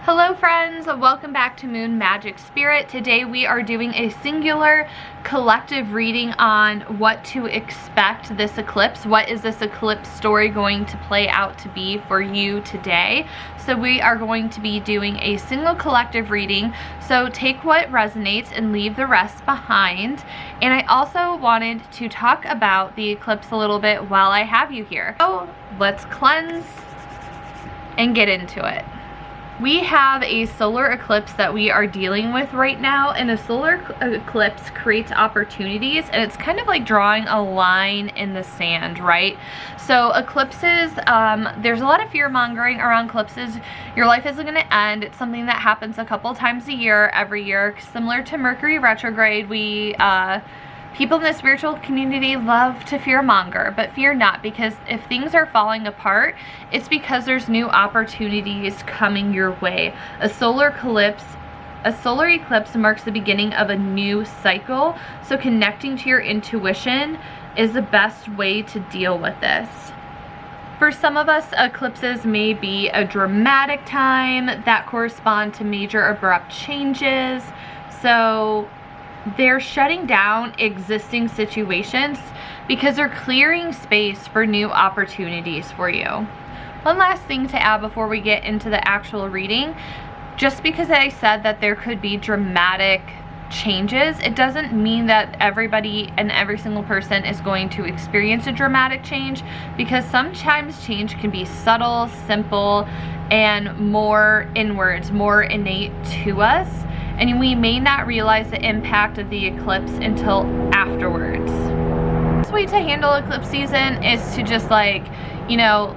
Hello friends, welcome back to Moon Magic Spirit. Today we are doing a singular collective reading on what to expect this eclipse. What is this eclipse story going to play out to be for you today? So we are going to be doing a single collective reading. So take what resonates and leave the rest behind. And I also wanted to talk about the eclipse a little bit while I have you here. So let's cleanse and get into it. We have a solar eclipse that we are dealing with right now, and a solar eclipse creates opportunities, and it's kind of like drawing a line in the sand, right? So eclipses, there's a lot of fear mongering around eclipses. Your life isn't going to end. It's something that happens a couple times a year, every year. Similar to Mercury retrograde, people in the spiritual community love to fear monger, but fear not, because if things are falling apart, it's because there's new opportunities coming your way. A solar eclipse marks the beginning of a new cycle, so connecting to your intuition is the best way to deal with this. For some of us, eclipses may be a dramatic time that correspond to major abrupt changes. So they're shutting down existing situations because they're clearing space for new opportunities for you. One last thing to add before we get into the actual reading: just because I said that there could be dramatic changes, it doesn't mean that everybody and every single person is going to experience a dramatic change, because sometimes change can be subtle, simple, and more inwards, more innate to us. And we may not realize the impact of the eclipse until afterwards. The best way to handle eclipse season is to just, like, you know,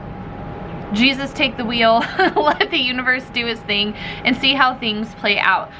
Jesus take the wheel, let the universe do its thing, and see how things play out.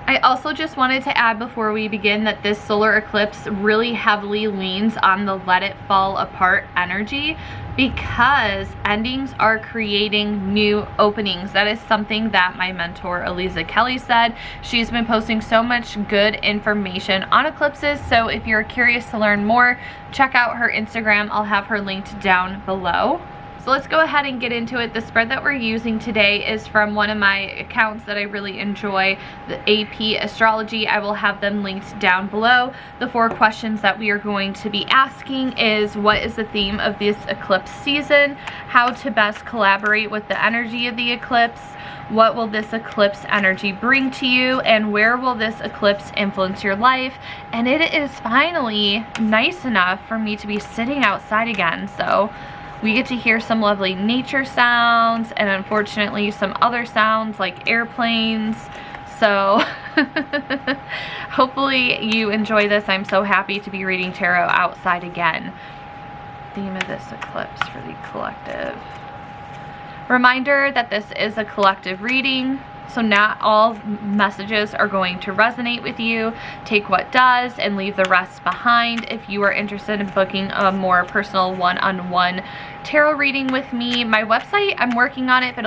I also just wanted to add before we begin that this solar eclipse really heavily leans on the let it fall apart energy, because endings are creating new openings. That is something that my mentor Eliza Kelly said. She's been posting so much good information on eclipses, so if you're curious to learn more, check out her Instagram. I'll have her linked down below. So let's go ahead and get into it. The spread that we're using today is from one of my accounts that I really enjoy, the AP Astrology. I will have them linked down below. The 4 questions that we are going to be asking is: what is the theme of this eclipse season? How to best collaborate with the energy of the eclipse? What will this eclipse energy bring to you? And where will this eclipse influence your life? And it is finally nice enough for me to be sitting outside again, so we get to hear some lovely nature sounds, and unfortunately some other sounds like airplanes. So hopefully you enjoy this. I'm so happy to be reading tarot outside again. Theme of this eclipse for the collective. Reminder that this is a collective reading, so not all messages are going to resonate with you. Take what does and leave the rest behind. If you are interested in booking a more personal one-on-one tarot reading with me, my website, I'm working on it, but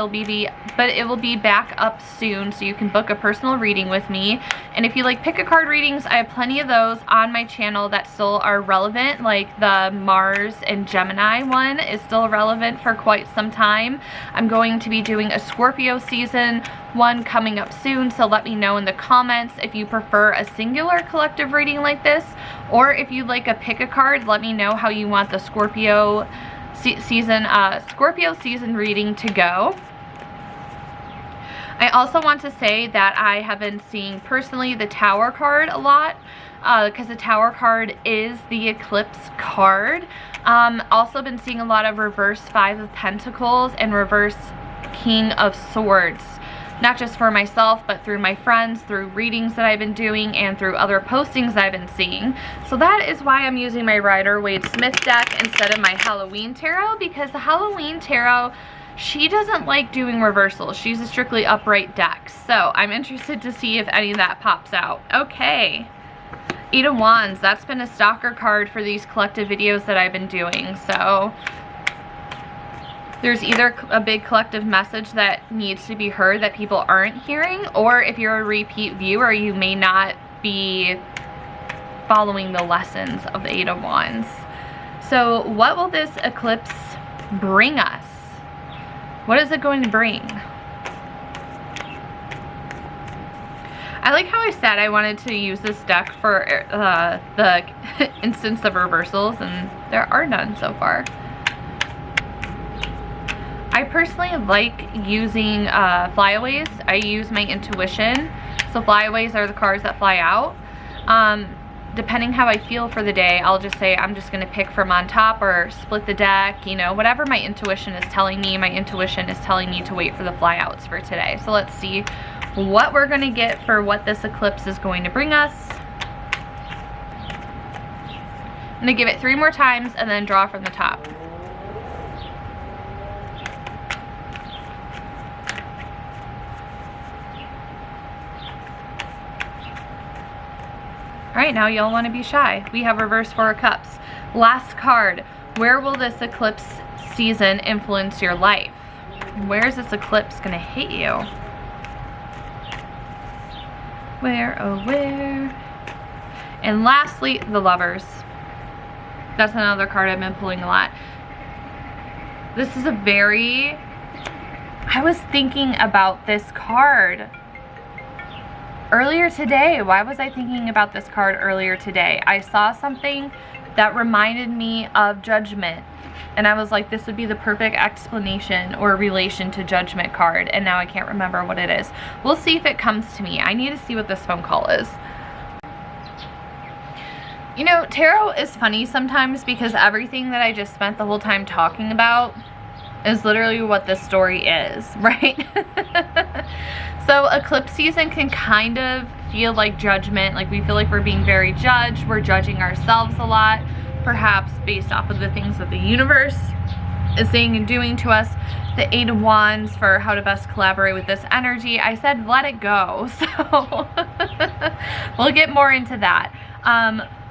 it will be back up soon, so you can book a personal reading with me. And if you like pick a card readings, I have plenty of those on my channel that still are relevant, like the Mars and Gemini one is still relevant for quite some time. I'm going to be doing a Scorpio season one coming up soon, so let me know in the comments if you prefer a singular collective reading like this, or if you'd like a pick a card. Let me know how you want the Scorpio season reading to go. I also want to say that I have been seeing personally the Tower card a lot, because the Tower card is the eclipse card. Also been seeing a lot of reverse 5 of Pentacles and reverse King of Swords, not just for myself, but through my friends, through readings that I've been doing, and through other postings I've been seeing. So that is why I'm using my Rider-Waite-Smith deck instead of my Halloween tarot, because the Halloween tarot, she doesn't like doing reversals. She's a strictly upright deck. So I'm interested to see if any of that pops out. Okay. 8 of Wands. That's been a stalker card for these collective videos that I've been doing. So there's either a big collective message that needs to be heard that people aren't hearing, or if you're a repeat viewer, you may not be following the lessons of the 8 of Wands. So what will this eclipse bring us? What is it going to bring? I like how I said I wanted to use this deck for the instance of reversals, and there are none so far. I personally like using flyaways. I use my intuition. So flyaways are the cards that fly out. Depending how I feel for the day, I'll just say I'm just going to pick from on top or split the deck, you know, whatever my intuition is telling me. My intuition is telling me to wait for the flyouts for today. So let's see what we're going to get for what this eclipse is going to bring us. I'm going to give it 3 more times and then draw from the top. Alright, now y'all want to be shy. We have reverse 4 of cups. Last card. Where will this eclipse season influence your life? Where is this eclipse going to hit you? Where, oh where? And lastly, the Lovers. That's another card I've been pulling a lot. This is a very... I was thinking about this card earlier today. Why was I thinking about this card earlier today? I saw something that reminded me of Judgment, and I was like, this would be the perfect explanation or relation to Judgment card, and now I can't remember what it is. We'll see if it comes to me. I need to see what this phone call is. You know, tarot is funny sometimes because everything that I just spent the whole time talking about is literally what this story is, right? So eclipse season can kind of feel like judgment, like we feel like we're being very judged, we're judging ourselves a lot, perhaps based off of the things that the universe is saying and doing to us. The 8 of Wands for how to best collaborate with this energy. I said let it go, so we'll get more into that.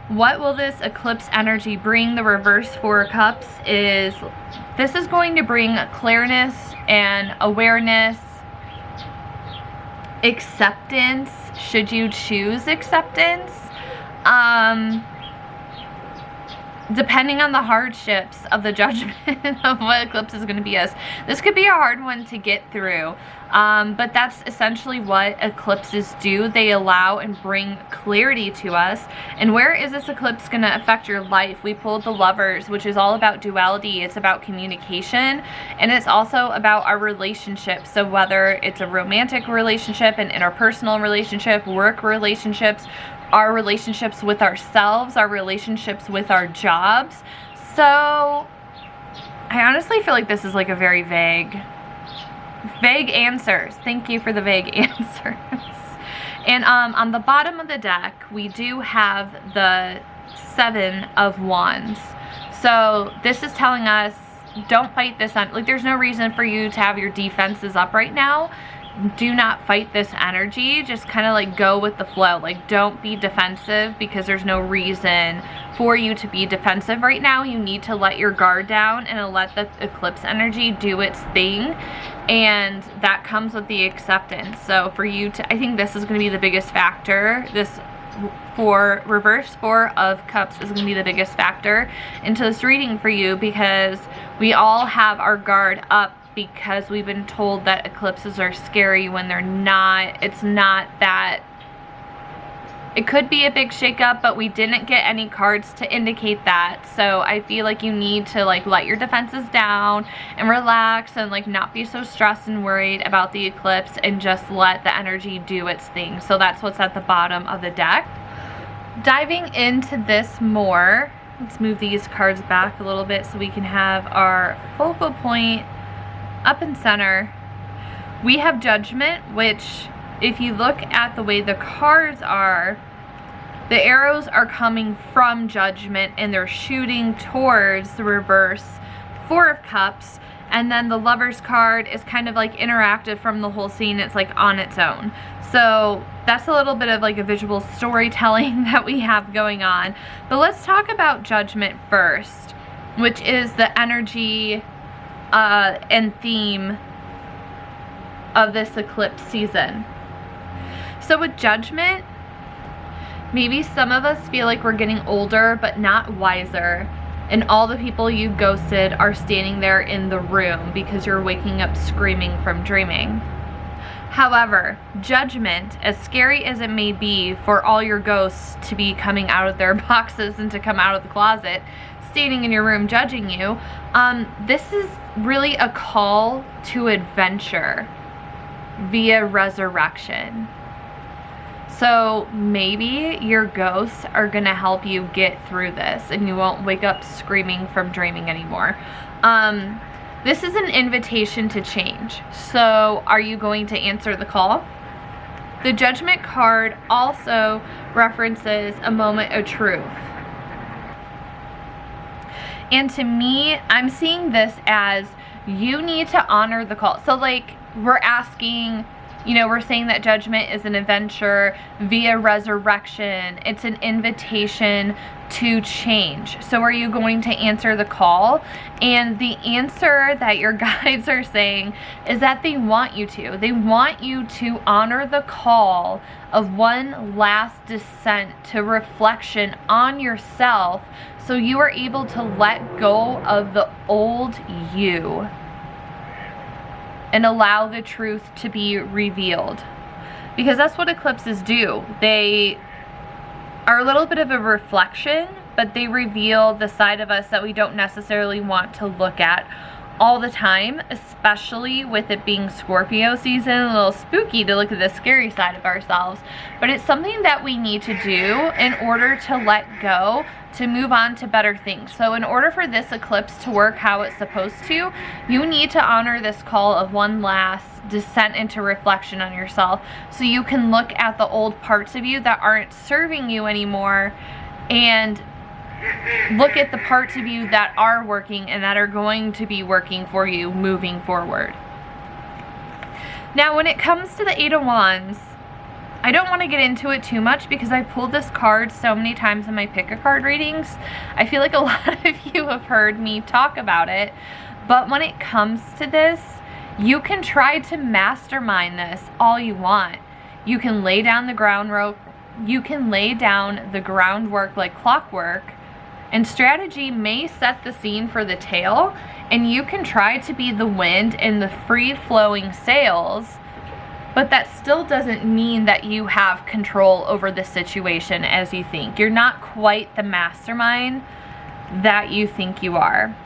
What will this eclipse energy bring? The reverse 4 of cups is, this is going to bring clearness and awareness, acceptance, should you choose acceptance, depending on the hardships of the judgment of what eclipse is going to be as. This could be a hard one to get through, but that's essentially what eclipses do. They allow and bring clarity to us. And where is this eclipse going to affect your life? We pulled the Lovers, which is all about duality. It's about communication, and it's also about our relationships. So whether it's a romantic relationship, an interpersonal relationship, work relationships, our relationships with ourselves, our relationships with our jobs. So I honestly feel like this is like a very vague answers. Thank you for the vague answers. And on the bottom of the deck, we do have the 7 of Wands. So this is telling us, don't fight this on, like there's no reason for you to have your defenses up right now. Do not fight this energy. Just kind of like go with the flow. Like don't be defensive because there's no reason for you to be defensive right now. You need to let your guard down and let the eclipse energy do its thing, and that comes with the acceptance. So for you to, I think this is going to be the biggest factor. This for reverse 4 of cups is going to be the biggest factor into this reading for you, because we all have our guard up because we've been told that eclipses are scary when they're not. It's not that. It could be a big shakeup, but we didn't get any cards to indicate that. So I feel like you need to like let your defenses down and relax and like not be so stressed and worried about the eclipse, and just let the energy do its thing. So that's what's at the bottom of the deck. Diving into this more, let's move these cards back a little bit so we can have our focal point up in center. We have Judgment, which if you look at the way the cards are, the arrows are coming from Judgment and they're shooting towards the reverse 4 of cups, and then the Lovers card is kind of like interactive from the whole scene. It's like on its own. So that's a little bit of like a visual storytelling that we have going on. But let's talk about Judgment first, which is the energy and theme of this eclipse season. So with Judgment, maybe some of us feel like we're getting older but not wiser, and all the people you ghosted are standing there in the room because you're waking up screaming from dreaming. However, judgment, as scary as it may be for all your ghosts to be coming out of their boxes and to come out of the closet, standing in your room judging you, this is really a call to adventure via resurrection. So maybe your ghosts are gonna help you get through this and you won't wake up screaming from dreaming anymore. This is an invitation to change. So are you going to answer the call? The Judgment card also references a moment of truth. And to me, I'm seeing this as you need to honor the call. So like we're asking, you know, we're saying that judgment is an adventure via resurrection. It's an invitation to change. So are you going to answer the call? And the answer that your guides are saying is that they want you to. They want you to honor the call of one last descent to reflection on yourself, so you are able to let go of the old you and allow the truth to be revealed. Because that's what eclipses do. They are a little bit of a reflection, but they reveal the side of us that we don't necessarily want to look at all the time, especially with it being Scorpio season, a little spooky to look at the scary side of ourselves. But it's something that we need to do in order to let go, to move on to better things. So in order for this eclipse to work how it's supposed to, you need to honor this call of one last descent into reflection on yourself, so you can look at the old parts of you that aren't serving you anymore and look at the parts of you that are working and that are going to be working for you moving forward. Now when it comes to the Eight of Wands, I don't want to get into it too much because I pulled this card so many times in my pick a card readings. I feel like a lot of you have heard me talk about it, but when it comes to this, you can try to mastermind this all you want. You can lay down the groundwork, like clockwork, and strategy may set the scene for the tail, and you can try to be the wind in the free-flowing sails, but that still doesn't mean that you have control over the situation as you think. You're not quite the mastermind that you think you are.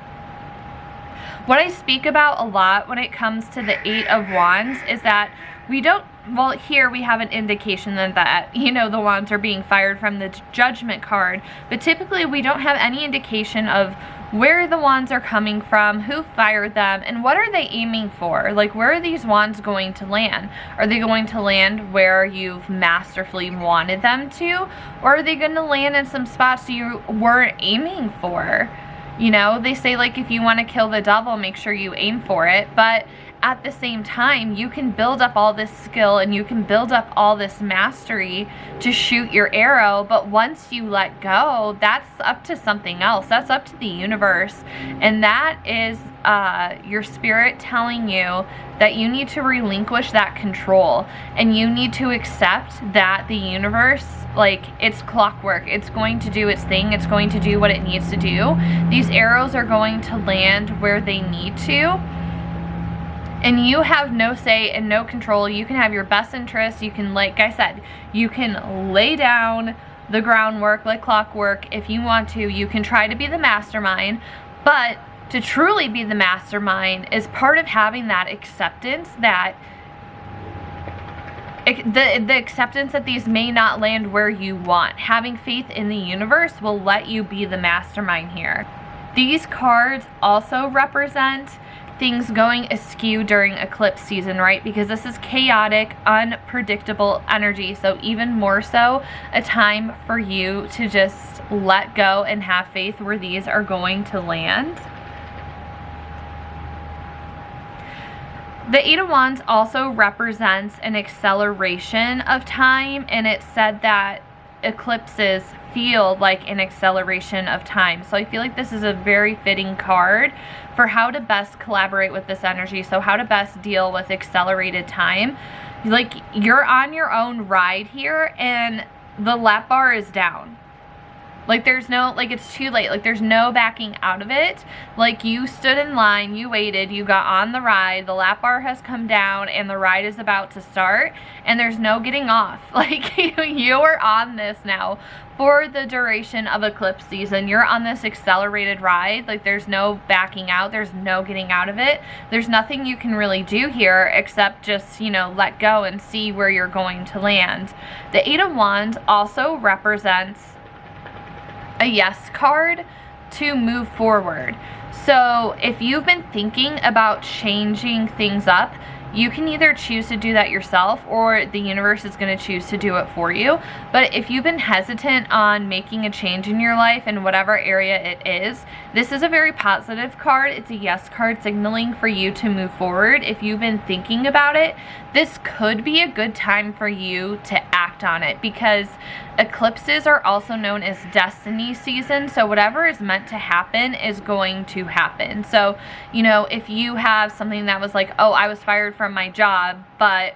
What I speak about a lot when it comes to the Eight of Wands is that we don't, well, here we have an indication that, you know, the wands are being fired from the Judgment card, but typically we don't have any indication of where the wands are coming from, who fired them, and what are they aiming for. Like, where are these wands going to land? Are they going to land where you've masterfully wanted them to, or are they going to land in some spots you weren't aiming for? You know, they say, like, if you want to kill the devil, make sure you aim for it. But at the same time, you can build up all this skill and you can build up all this mastery to shoot your arrow. But once you let go, that's up to something else. That's up to the universe. And that is your spirit telling you that you need to relinquish that control. And you need to accept that the universe, like, it's clockwork. It's going to do its thing. It's going to do what it needs to do. These arrows are going to land where they need to. And you have no say and no control. You can have your best interests. You can, like I said, you can lay down the groundwork like clockwork if you want to. You can try to be the mastermind. But to truly be the mastermind is part of having that acceptance that the acceptance that these may not land where you want. Having faith in the universe will let you be the mastermind here. These cards also represent things going askew during eclipse season, right? Because this is chaotic, unpredictable energy. So even more so, a time for you to just let go and have faith where these are going to land. The Eight of Wands also represents an acceleration of time, and it said that eclipses feel like an acceleration of time. So I feel like this is a very fitting card for how to best collaborate with this energy. So how to best deal with accelerated time. Like, you're on your own ride here and the lap bar is down. Like there's no, like it's too late. Like there's no backing out of it. Like you stood in line, you waited, you got on the ride, the lap bar has come down and the ride is about to start and there's no getting off. Like you are on this now for the duration of eclipse season. You're on this accelerated ride. Like there's no backing out, there's no getting out of it. There's nothing you can really do here except just, you know, let go and see where you're going to land. The Eight of Wands also represents a yes card to move forward. So if you've been thinking about changing things up, you can either choose to do that yourself or the universe is going to choose to do it for you. But if you've been hesitant on making a change in your life in whatever area it is, this is a very positive card. It's a yes card signaling for you to move forward. If you've been thinking about it, this could be a good time for you to act on it, because eclipses are also known as destiny season. So whatever is meant to happen is going to happen. So, you know, if you have something that was like, oh, I was fired from my job, but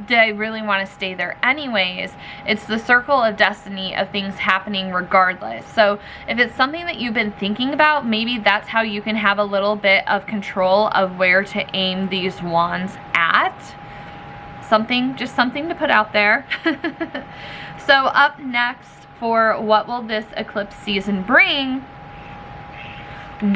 did I really want to stay there anyways? It's the circle of destiny of things happening regardless. So if it's something that you've been thinking about, maybe that's how you can have a little bit of control of where to aim these wands at. Just something to put out there. So up next, for what will this eclipse season bring,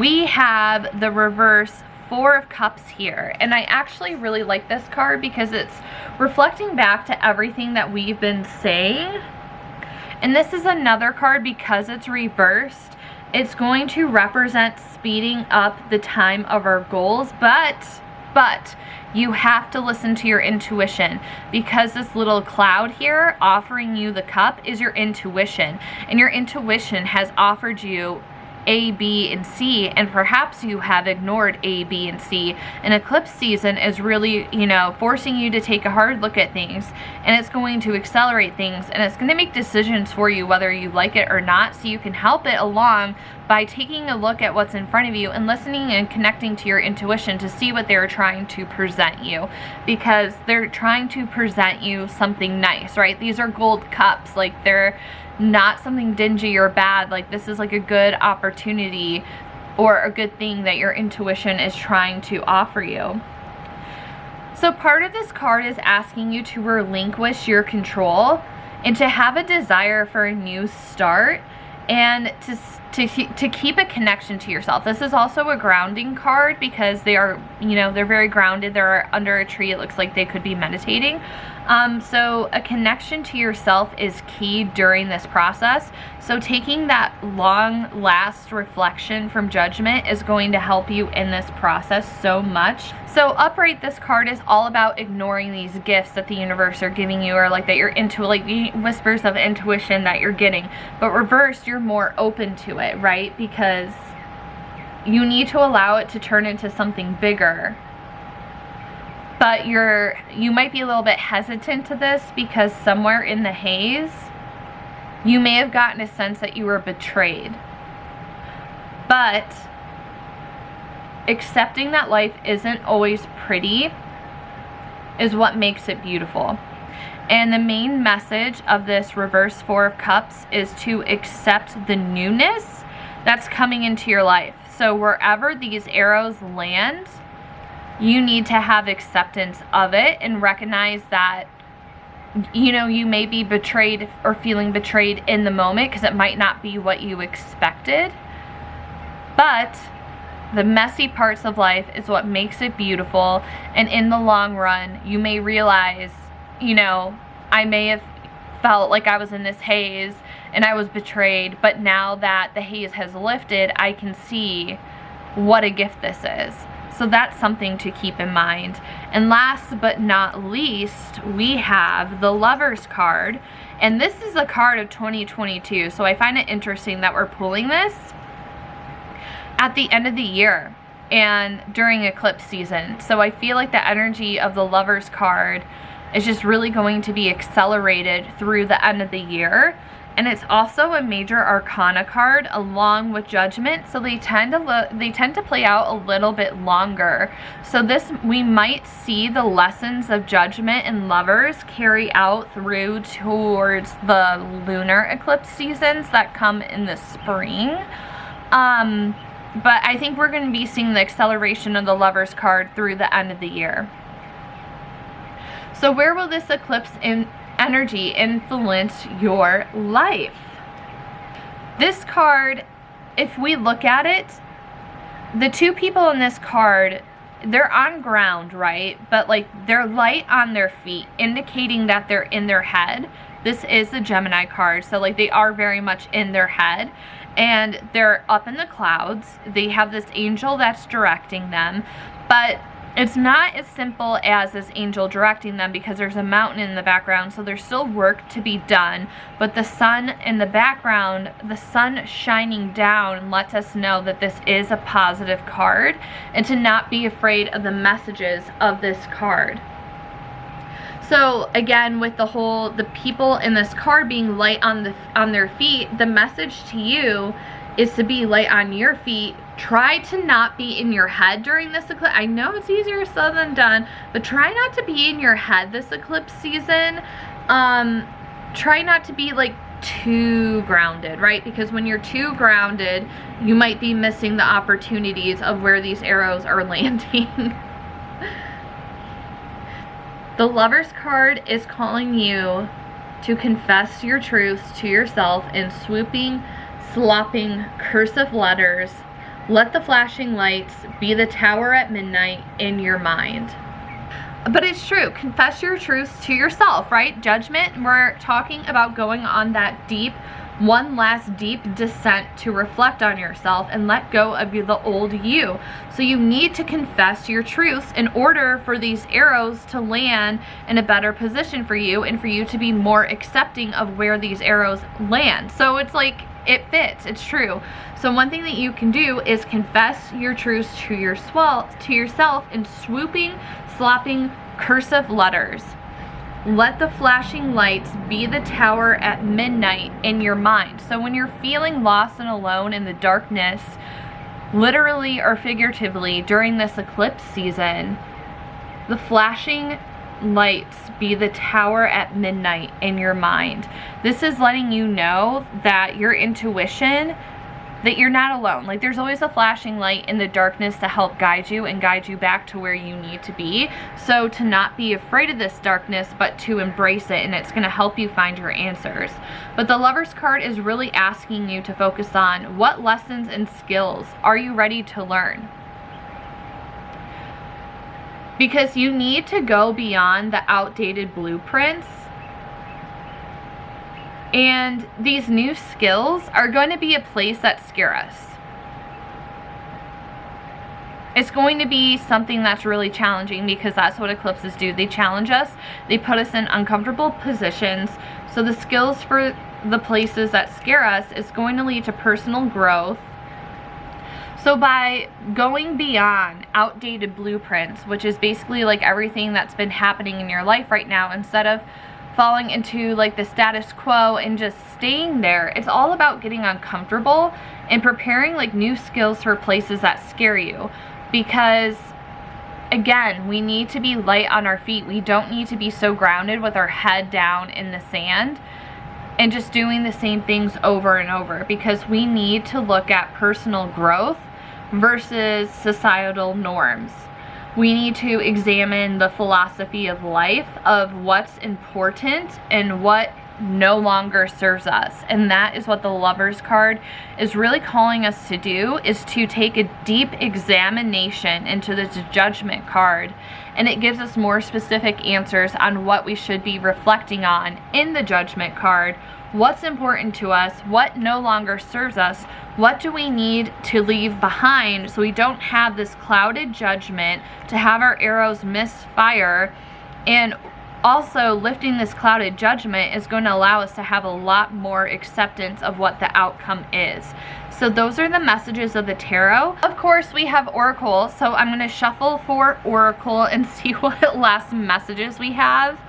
we have the reverse Four of Cups here. And I actually really like this card because it's reflecting back to everything that we've been saying. And this is another card, because it's reversed, it's going to represent speeding up the time of our goals, but you have to listen to your intuition, because this little cloud here offering you the cup is your intuition, and your intuition has offered you A, B, and C, and perhaps you have ignored A, B, and C. And eclipse season is really, you know, forcing you to take a hard look at things, and it's going to accelerate things, and it's going to make decisions for you whether you like it or not, so you can help it along by taking a look at what's in front of you and listening and connecting to your intuition to see what they're trying to present you, because they're trying to present you something nice, right? These are gold cups. Like, they're not something dingy or bad. Like, this is like a good opportunity or a good thing that your intuition is trying to offer you. So part of this card is asking you to relinquish your control and to have a desire for a new start, and to keep a connection to yourself. This is also a grounding card, because they are, you know, they're very grounded. They're under a tree. It looks like they could be meditating. So a connection to yourself is key during this process. So taking that long last reflection from judgment is going to help you in this process so much. So upright, this card is all about ignoring these gifts that the universe are giving you, or like that you're into, like the whispers of intuition that you're getting. But reversed, you're more open to it, right? Because you need to allow it to turn into something bigger. But you might be a little bit hesitant to this, because somewhere in the haze, you may have gotten a sense that you were betrayed. But accepting that life isn't always pretty is what makes it beautiful. And the main message of this reverse Four of Cups is to accept the newness that's coming into your life. So wherever these arrows land, you need to have acceptance of it and recognize that, you know, you may be betrayed or feeling betrayed in the moment, because it might not be what you expected. But the messy parts of life is what makes it beautiful. And in the long run, you may realize, you know, I may have felt like I was in this haze and I was betrayed, but now that the haze has lifted, I can see what a gift this is. So that's something to keep in mind. And last but not least, we have the Lovers card. And this is a card of 2022. So I find it interesting that we're pulling this at the end of the year and during eclipse season. So I feel like the energy of the Lovers card is just really going to be accelerated through the end of the year. And it's also a major arcana card along with Judgment, so they tend to play out a little bit longer. So this, we might see the lessons of Judgment and Lovers carry out through towards the lunar eclipse seasons that come in the spring. But I think we're going to be seeing the acceleration of the Lovers card through the end of the year. So where will this eclipse energy influence your life? This card, if we look at it, the two people in this card, they're on ground, right? But like they're light on their feet, indicating that they're in their head. This is the Gemini card, so like they are very much in their head, and they're up in the clouds. They have this angel that's directing them, but it's not as simple as this angel directing them, because there's a mountain in the background, so there's still work to be done. But the sun in the background, the sun shining down, lets us know that this is a positive card, and to not be afraid of the messages of this card. So again, with the people in this card being light on their feet, the message to you is to be light on your feet. Try to not be in your head during this eclipse. I know it's easier said than done, but try not to be in your head this eclipse season. Try not to be like too grounded, right? Because when you're too grounded, you might be missing the opportunities of where these arrows are landing. The Lovers card is calling you to confess your truths to yourself in swooping, slopping, cursive letters. Let the flashing lights be the tower at midnight in your mind. But it's true. Confess your truths to yourself, right? Judgment, we're talking about going on that one last deep descent to reflect on yourself and let go of the old you. So you need to confess your truths in order for these arrows to land in a better position for you, and for you to be more accepting of where these arrows land. So it's like, it fits, it's true. So one thing that you can do is confess your truths to yourself in swooping, slopping, cursive letters. Let the flashing lights be the tower at midnight in your mind. So when you're feeling lost and alone in the darkness, literally or figuratively during this eclipse season, the flashing lights be the tower at midnight in your mind. This is letting you know that your intuition, that you're not alone. Like there's always a flashing light in the darkness to help guide you and guide you back to where you need to be. So to not be afraid of this darkness, but to embrace it, and it's going to help you find your answers. But the Lovers card is really asking you to focus on what lessons and skills are you ready to learn? Because you need to go beyond the outdated blueprints. And these new skills are going to be a place that scare us. It's going to be something that's really challenging, because that's what eclipses do. They challenge us. They put us in uncomfortable positions. So the skills for the places that scare us is going to lead to personal growth. So by going beyond outdated blueprints, which is basically like everything that's been happening in your life right now, instead of falling into like the status quo and just staying there, it's all about getting uncomfortable and preparing like new skills for places that scare you. Because again, we need to be light on our feet. We don't need to be so grounded with our head down in the sand and just doing the same things over and over, because we need to look at personal growth versus societal norms. We need to examine the philosophy of life, of what's important and what no longer serves us. And that is what the Lovers card is really calling us to do, is to take a deep examination into this Judgment card. And it gives us more specific answers on what we should be reflecting on in the Judgment card. What's important to us, what no longer serves us, what do we need to leave behind so we don't have this clouded judgment, to have our arrows misfire. And also lifting this clouded judgment is going to allow us to have a lot more acceptance of what the outcome is. So those are the messages of the tarot. Of course, we have Oracle, so I'm going to shuffle for Oracle and see what last messages we have.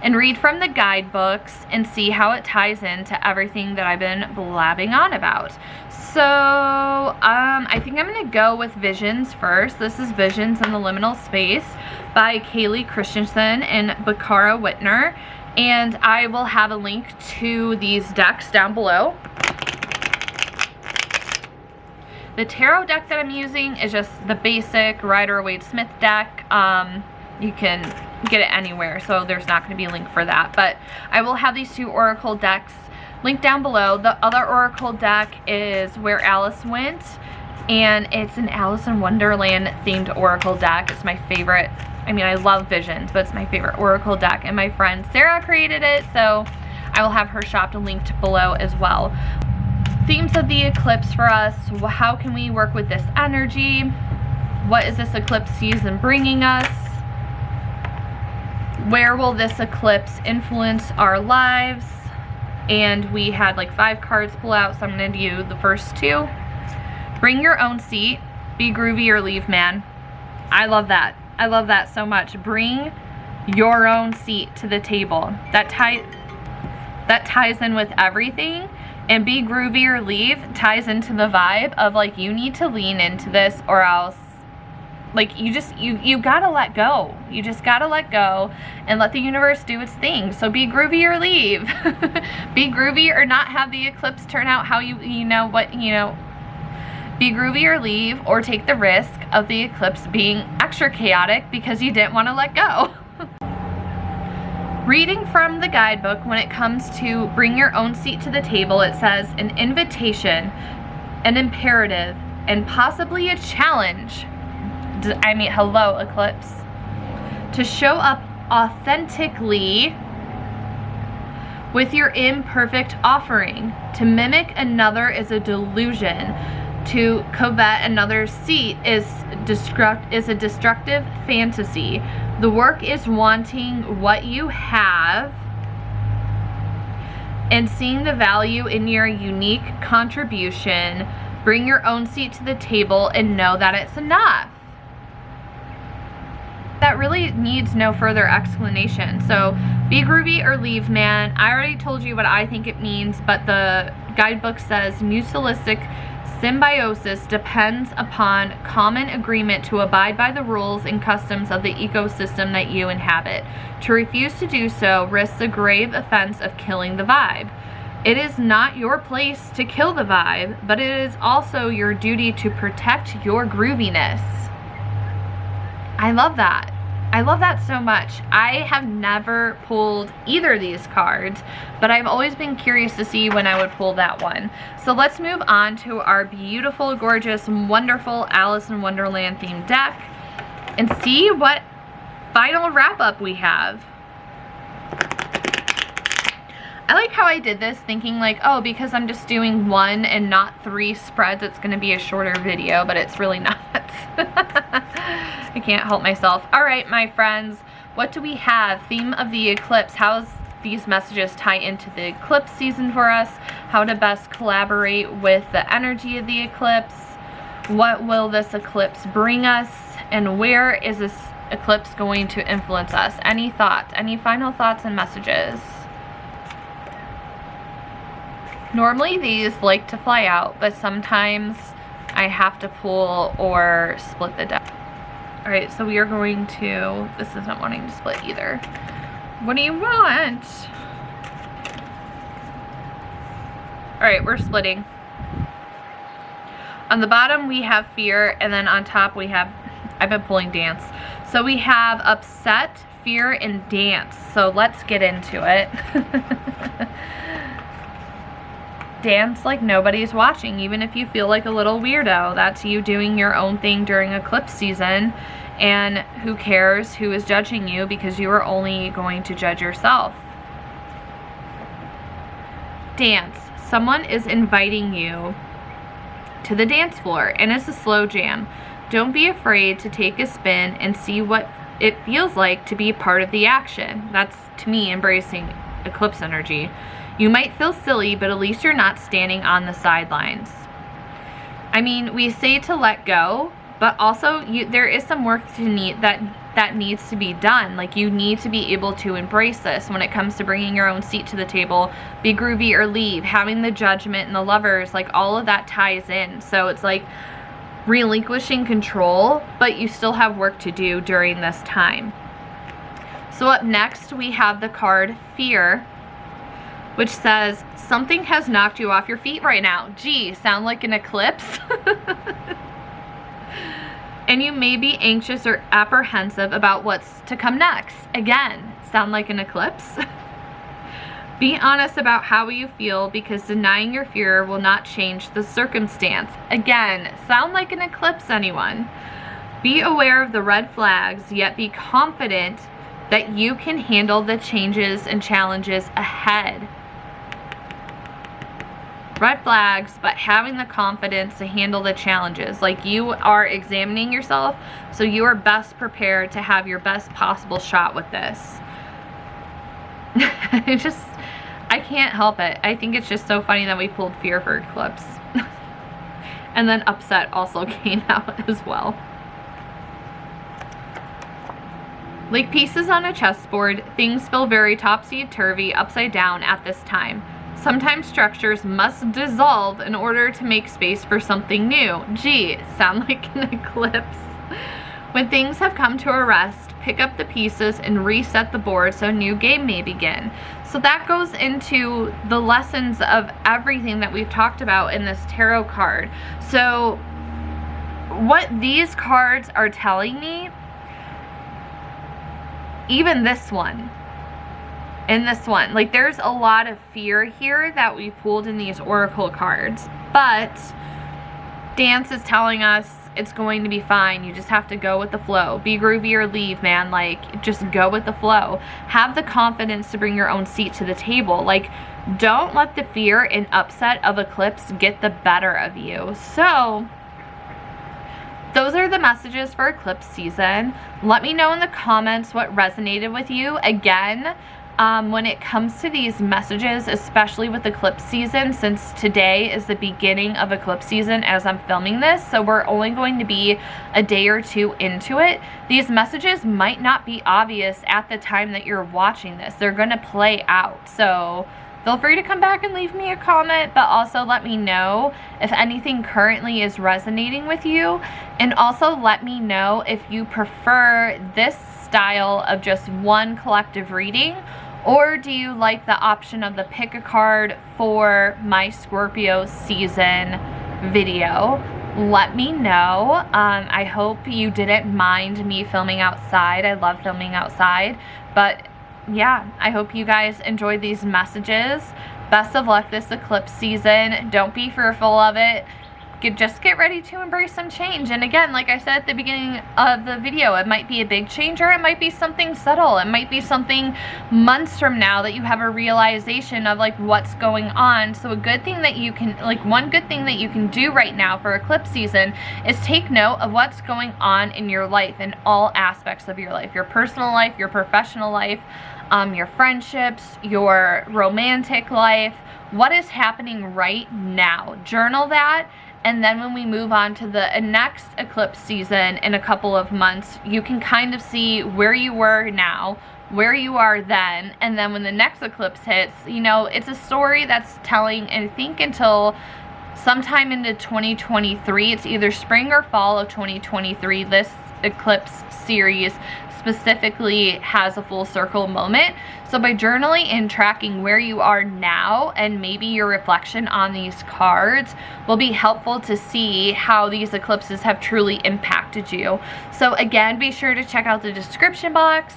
and read from the guidebooks and see how it ties into everything that I've been blabbing on about. So I think I'm gonna go with Visions first. This is Visions in the Liminal Space by Kaylee Christensen and Bakara Whitner, and I will have a link to these decks down below. The tarot deck that I'm using is just the basic Rider-Waite-Smith deck. You can get it anywhere, so there's not going to be a link for that, but I will have these two oracle decks linked down below. The other oracle deck is Where Alice Went, and it's an Alice in Wonderland themed oracle deck. It's my favorite. I mean, I love Visions, but it's my favorite oracle deck, and my friend Sarah created it, so I will have her shop linked below as well. Themes of the eclipse for us: how can we work with this energy? What is this eclipse season bringing us? Where will this eclipse influence our lives? And we had like 5 cards pull out, so I'm going to do the first 2. Bring your own seat. Be groovy or leave, man. I love that. I love that so much. Bring your own seat to the table. That ties in with everything. And be groovy or leave ties into the vibe of like, you need to lean into this, or else like you gotta let go. You just gotta let go and let the universe do its thing. So be groovy or leave. Be groovy or not have the eclipse turn out how you know. Be groovy or leave, or take the risk of the eclipse being extra chaotic because you didn't want to let go. Reading from the guidebook, when it comes to bring your own seat to the table, it says an invitation, an imperative, and possibly a challenge. I mean, hello, eclipse. To show up authentically with your imperfect offering. To mimic another is a delusion. To covet another's seat is a destructive fantasy. The work is wanting what you have and seeing the value in your unique contribution. Bring your own seat to the table and know that it's enough. That really needs no further explanation. So be groovy or leave, man. I already told you what I think it means, but the guidebook says mutualistic symbiosis depends upon common agreement to abide by the rules and customs of the ecosystem that you inhabit. To refuse to do so risks the grave offense of killing the vibe. It is not your place to kill the vibe, but it is also your duty to protect your grooviness. I love that. I love that so much. I have never pulled either of these cards, but I've always been curious to see when I would pull that one. So let's move on to our beautiful, gorgeous, wonderful Alice in Wonderland themed deck and see what final wrap up we have. I like how I did this, thinking like, oh, because I'm just doing 1 and not 3 spreads, it's going to be a shorter video, but it's really not. I can't help myself. All right, my friends, what do we have? Theme of the eclipse. How does these messages tie into the eclipse season for us? How to best collaborate with the energy of the eclipse? What will this eclipse bring us? And where is this eclipse going to influence us? Any thoughts? Any final thoughts and messages? Normally these like to fly out, but sometimes I have to pull or split the deck. Alright, so we are going to, this isn't wanting to split either. What do you want? Alright, we're splitting. On the bottom we have fear, and then on top we have, I've been pulling dance. So we have upset, fear, and dance. So let's get into it. Dance like nobody's watching, even if you feel like a little weirdo. That's you doing your own thing during eclipse season, and who cares who is judging you, because you are only going to judge yourself. Dance. Someone is inviting you to the dance floor, and it's a slow jam. Don't be afraid to take a spin and see what it feels like to be part of the action. That's, to me, embracing eclipse energy. You might feel silly, but at least you're not standing on the sidelines. I mean, we say to let go, but also there is some work that that needs to be done. Like, you need to be able to embrace this when it comes to bringing your own seat to the table. Be groovy or leave. Having the Judgment and the Lovers, like, all of that ties in. So it's like relinquishing control, but you still have work to do during this time. So up next, we have the card Fear, which says, something has knocked you off your feet right now. Gee, sound like an eclipse? And you may be anxious or apprehensive about what's to come next. Again, sound like an eclipse? Be honest about how you feel, because denying your fear will not change the circumstance. Again, sound like an eclipse, anyone? Be aware of the red flags, yet be confident that you can handle the changes and challenges ahead. Red flags, but having the confidence to handle the challenges. Like, you are examining yourself, so you are best prepared to have your best possible shot with this. I can't help it. I think it's just so funny that we pulled Fear for Eclipse. And then Upset also came out as well. Like pieces on a chessboard, things feel very topsy-turvy, upside down at this time. Sometimes structures must dissolve in order to make space for something new. Gee, sound like an eclipse. When things have come to a rest, pick up the pieces and reset the board so a new game may begin. So that goes into the lessons of everything that we've talked about in this tarot card. So what these cards are telling me, even this one, and this one, like, there's a lot of fear here that we pulled in these oracle cards, but Dance is telling us it's going to be fine. You just have to go with the flow. Be groovy or leave, man. Like, just go with the flow. Have the confidence to bring your own seat to the table. Like, don't let the fear and upset of eclipse get the better of you. So those are the messages for eclipse season. Let me know in the comments what resonated with you. Again, when it comes to these messages, especially with eclipse season, since today is the beginning of eclipse season as I'm filming this, so we're only going to be a day or two into it, these messages might not be obvious at the time that you're watching this. They're going to play out. So feel free to come back and leave me a comment, but also let me know if anything currently is resonating with you. And also let me know if you prefer this style of just one collective reading, or do you like the option of the pick a card for my Scorpio season video? Let me know. I hope you didn't mind me filming outside. I love filming outside, but yeah, I hope you guys enjoyed these messages. Best of luck this eclipse season. Don't be fearful of it. Just get ready to embrace some change. And again, like I said at the beginning of the video, it might be a big change, or it might be something subtle. It might be something months from now that you have a realization of, like, what's going on. So a good thing that you can, like, one good thing that you can do right now for eclipse season is take note of what's going on in your life, in all aspects of your life, your personal life, your professional life, your friendships, your romantic life. What is happening right now? Journal that. And then when we move on to the next eclipse season in a couple of months, you can kind of see where you were now, where you are then, and then when the next eclipse hits, you know, it's a story that's telling, and I think until sometime into 2023, it's either spring or fall of 2023, this eclipse series specifically has a full circle moment. So by journaling and tracking where you are now, and maybe your reflection on these cards will be helpful to see how these eclipses have truly impacted you. So again, be sure to check out the description box.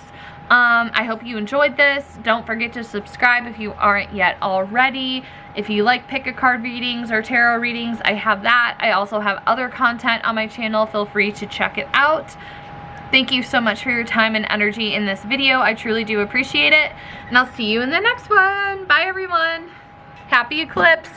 I hope you enjoyed this. Don't forget to subscribe if you aren't yet already. If you like pick a card readings or tarot readings, I have that. I also have other content on my channel. Feel free to check it out. Thank you so much for your time and energy in this video. I truly do appreciate it. And I'll see you in the next one. Bye, everyone. Happy eclipse.